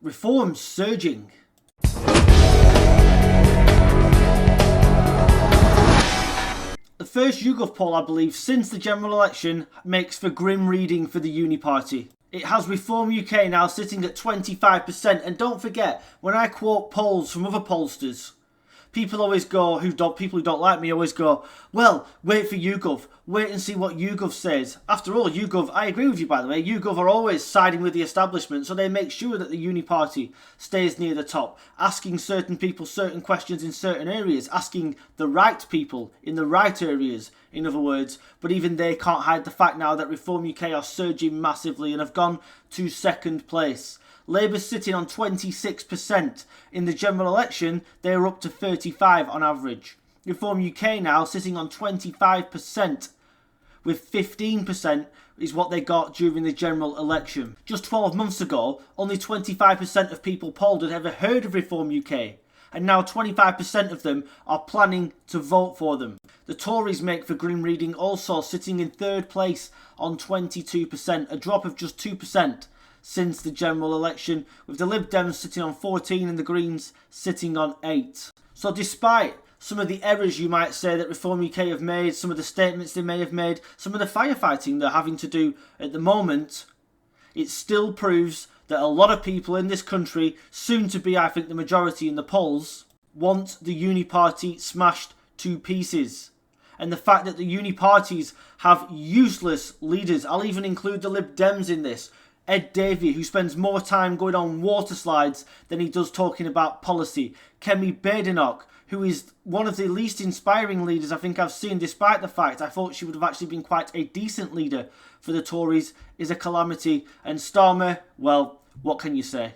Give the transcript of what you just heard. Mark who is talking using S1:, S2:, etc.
S1: reforms surging. The first YouGov poll, I believe, since the general election makes for grim reading for the Uni-Party. It has Reform UK now sitting at 25%, and don't forget, when I quote polls from other pollsters, people always go, people who don't like me always go, well, wait for YouGov, wait and see what YouGov says. After all, YouGov, I agree with you by the way, YouGov are always siding with the establishment, so they make sure that the Uni-Party stays near the top, asking certain people certain questions in certain areas, asking the right people in the right areas, in other words, but even they can't hide the fact now that Reform UK are surging massively and have gone to second place. Labour's sitting on 26%. In the general election, they were up to 35% on average. Reform UK now sitting on 25%, with 15% is what they got during the general election. Just 12 months ago, only 25% of people polled had ever heard of Reform UK, and now 25% of them are planning to vote for them. The Tories make for grim reading also, sitting in third place on 22%, a drop of just 2% since the general election, with the Lib Dems sitting on 14 and the Greens sitting on 8. So despite some of the errors you might say that Reform UK have made, some of the statements they may have made, some of the firefighting they're having to do at the moment, it still proves that a lot of people in this country, soon to be I think the majority in the polls, want the Uni-Party smashed to pieces. And the fact that the Uni-Parties have useless leaders, I'll even include the Lib Dems in this, Ed Davey, who spends more time going on water slides than he does talking about policy. Kemi Badenoch, who is one of the least inspiring leaders I think I've seen, despite the fact I thought she would have actually been quite a decent leader for the Tories, is a calamity. And Starmer, well, what can you say?